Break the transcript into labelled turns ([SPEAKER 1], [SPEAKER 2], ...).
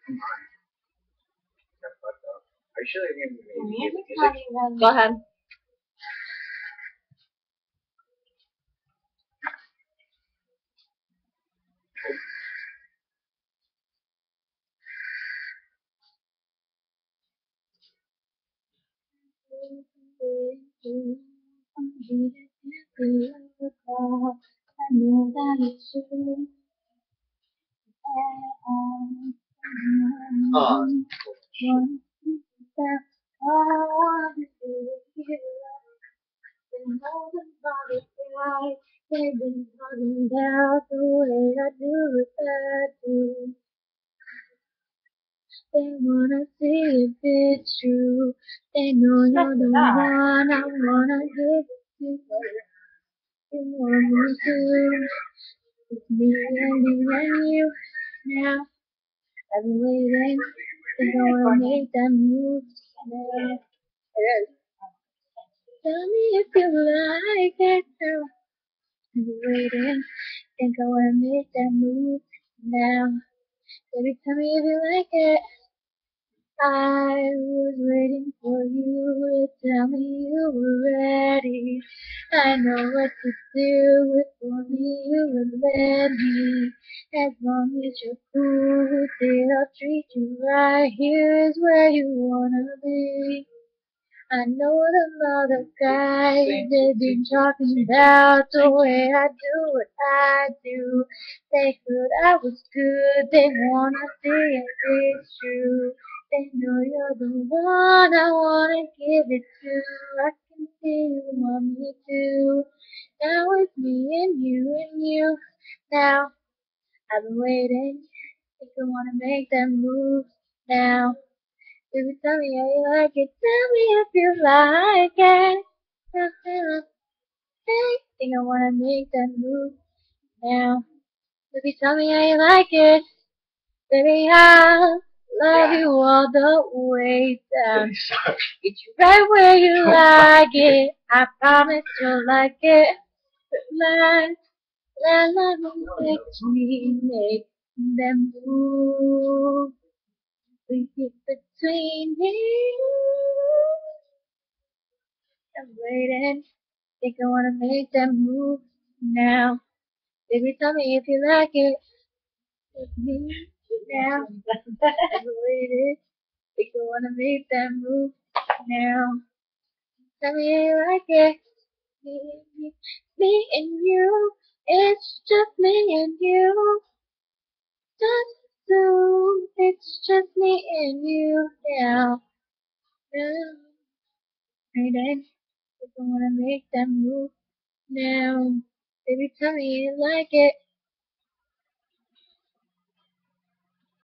[SPEAKER 1] Are you sure they didn't
[SPEAKER 2] Music's
[SPEAKER 1] music?
[SPEAKER 2] not even.
[SPEAKER 3] Go ahead.
[SPEAKER 2] I know that it's true.
[SPEAKER 1] Oh,
[SPEAKER 2] One step I want to do. Been holding by the sky. They've been talking about the way I do it. I do. They wanna see if it's true. They know you're the one I wanna give it to. You want me to. It's me and you and you. Now I've been waiting. Think I wanna make that move. Now tell me if you like it. Now I've been waiting. Think I wanna make that move. Now baby, tell me if you like it. I was waiting for you to tell me you were ready. I know what to do if only you would let me. As long as you're cool with it, I'll treat you right. Here is where you wanna be. I know the other guys, they've been talking about the way I do what I do. They heard I was good, they wanna see if it's true. They know you're the one I wanna give it to. I can see you want me to. Now it's me and you. Now I've been waiting. Think I wanna make that move now. Baby, tell me how you like it. Tell me if you like it. Hey, think I wanna make that move now. Baby, tell me how you like it. Baby, I'll love you all the way down. Get you right where you like it. I promise you'll like it. La la la, makes me make them move. We get between you. I'm waiting. Think I wanna make them move now. Baby, tell me if you like it. With me now. I'm waiting. Think I wanna make them move now. Tell me how you like it. Me and you. It's just me and you. Just so. It's just me and you now. Waiting. Think I wanna make them move now. Baby, tell me you like it.